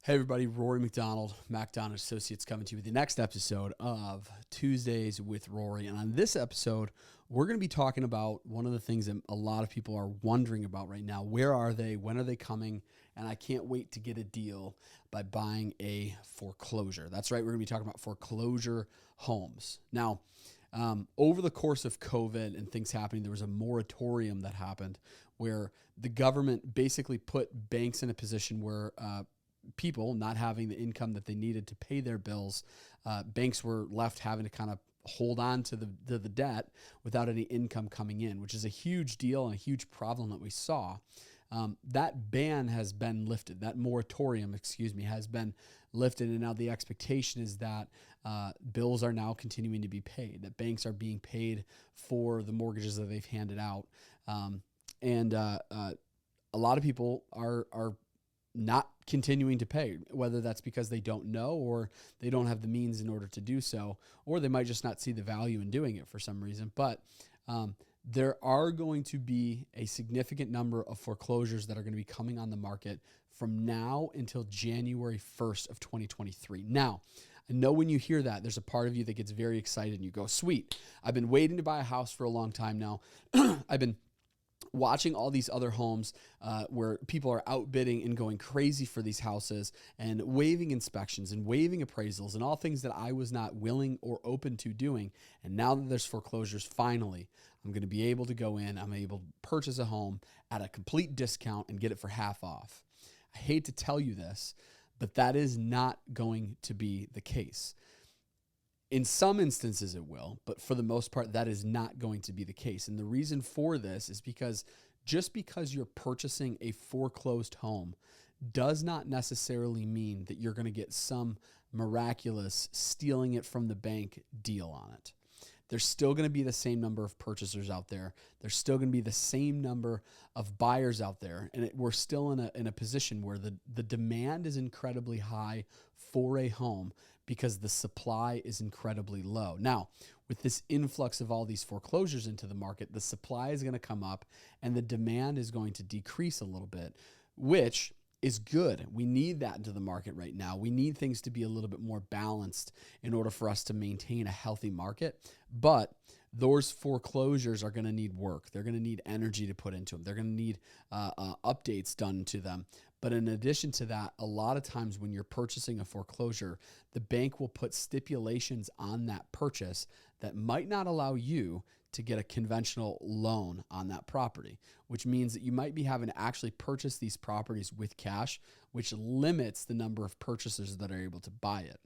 Hey everybody, Rory McDonald, MacDonald Associates coming to you with the next episode of Tuesdays with Rory. And on this episode, we're going to be talking about one of the things that a lot of people are wondering about right now. Where are they? When are they coming? And I can't wait to get a deal by buying a foreclosure. That's right, we're going to be talking about foreclosure homes. Now, over the course of COVID and things happening, there was a moratorium that happened where the government basically put banks in a position where people not having the income that they needed to pay their bills, banks were left having to kind of hold on to the debt without any income coming in, which is a huge deal and a huge problem that we saw. That ban has been lifted. That moratorium, has been lifted, and now the expectation is that bills are now continuing to be paid, that banks are being paid for the mortgages that they've handed out. And a lot of people are not continuing to pay, whether that's because they don't know or they don't have the means in order to do so, or they might just not see the value in doing it for some reason. But there are going to be a significant number of foreclosures that are going to be coming on the market from now until January 1st of 2023. Now, I know when you hear that, there's a part of you that gets very excited and you go, sweet, I've been waiting to buy a house for a long time now. I've been watching all these other homes where people are outbidding and going crazy for these houses and waiving inspections and waiving appraisals and all things that I was not willing or open to doing. And now that there's foreclosures, finally, I'm going to be able to go in. I'm able to purchase a home at a complete discount and get it for half off. I hate to tell you this, but that is not going to be the case. In some instances it will, but for the most part, that is not going to be the case. And the reason for this is because just because you're purchasing a foreclosed home does not necessarily mean that you're going to get some miraculous stealing it from the bank deal on it. There's still going to be the same number of purchasers out there. There's still going to be the same number of buyers out there. And we're still in a position where the demand is incredibly high for a home because the supply is incredibly low. Now, with this influx of all these foreclosures into the market, the supply is going to come up and the demand is going to decrease a little bit, which is good. We need that into the market right now. We need things to be a little bit more balanced in order for us to maintain a healthy market. But those foreclosures are going to need work. They're going to need energy to put into them. They're going to need updates done to them. But in addition to that, a lot of times when you're purchasing a foreclosure, the bank will put stipulations on that purchase that might not allow you to get a conventional loan on that property, which means that you might be having to actually purchase these properties with cash, which limits the number of purchasers that are able to buy it.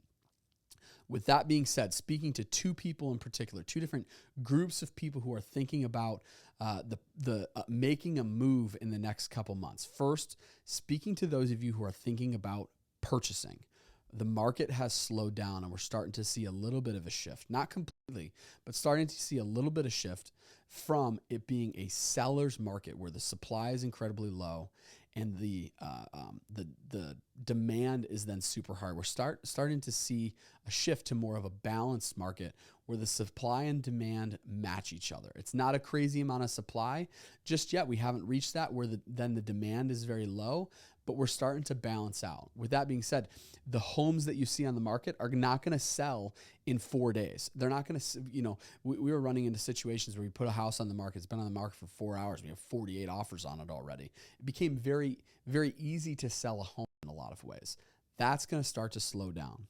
With that being said, speaking to two people in particular, two different groups of people who are thinking about making a move in the next couple months. First, speaking to those of you who are thinking about purchasing. The market has slowed down and we're starting to see a little bit of a shift, not completely, but starting to see a little bit of shift from it being a seller's market where the supply is incredibly low and the demand is then super high. We're starting to see a shift to more of a balanced market where the supply and demand match each other. It's not a crazy amount of supply just yet. We haven't reached that where then the demand is very low, but we're starting to balance out. With that being said, the homes that you see on the market are not going to sell in 4 days. They're not going to, we were running into situations where we put a house on the market. It's been on the market for 4 hours. We have 48 offers on it already. It became very, very easy to sell a home in a lot of ways. That's going to start to slow down.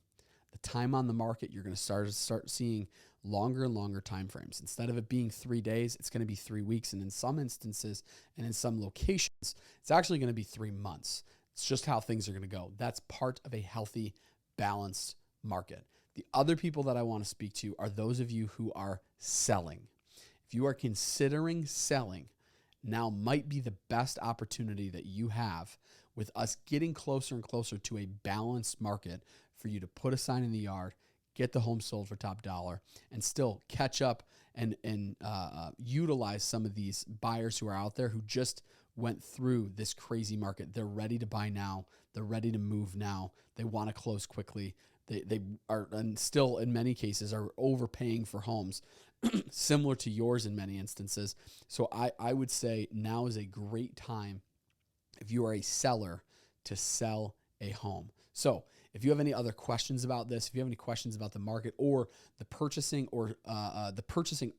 The time on the market, you're going to start seeing longer and longer time frames. Instead of it being 3 days, it's going to be 3 weeks. And in some instances and in some locations, it's actually going to be 3 months. It's just how things are going to go. That's part of a healthy, balanced market. The other people that I want to speak to are those of you who are selling. If you are considering selling, now might be the best opportunity that you have with us getting closer and closer to a balanced market for you to put a sign in the yard, get the home sold for top dollar, and still catch up and utilize some of these buyers who are out there who just went through this crazy market. They're ready to buy now. They're ready to move now. They want to close quickly. They are, and still in many cases, are overpaying for homes, similar to yours in many instances. So I would say now is a great time if you are a seller to sell a home. So if you have any other questions about this, if you have any questions about the market or the purchasing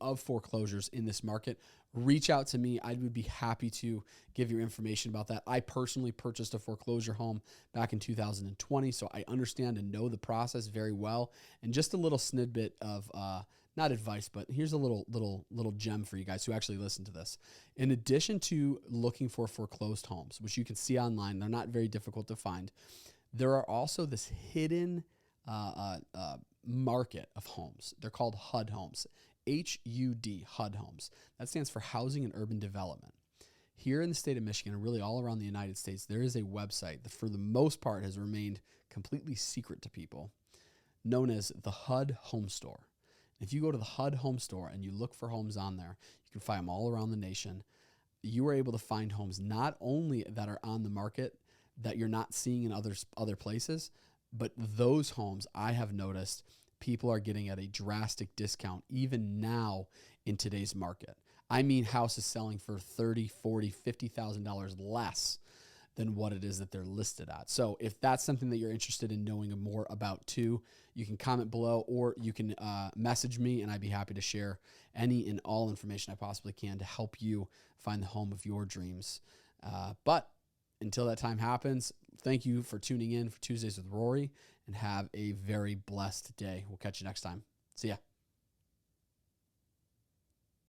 of foreclosures in this market, reach out to me. I would be happy to give you information about that. I personally purchased a foreclosure home back in 2020, so I understand and know the process very well. And just a little snippet of not advice, but here's a little gem for you guys who actually listen to this. In addition to looking for foreclosed homes, which you can see online, they're not very difficult to find. There are also this hidden market of homes. They're called HUD homes, HUD, HUD homes. That stands for Housing and Urban Development. Here in the state of Michigan, and really all around the United States, there is a website that for the most part has remained completely secret to people, known as the HUD Home Store. If you go to the HUD Home Store and you look for homes on there, you can find them all around the nation. You are able to find homes not only that are on the market that you're not seeing in other places, but those homes I have noticed people are getting at a drastic discount even now in today's market. I mean, houses selling for $30,000, $40,000, $50,000 less than what it is that they're listed at. So if that's something that you're interested in knowing more about too, you can comment below or you can message me and I'd be happy to share any and all information I possibly can to help you find the home of your dreams. But until that time happens, thank you for tuning in for Tuesdays with Rory and have a very blessed day. We'll catch you next time. See ya.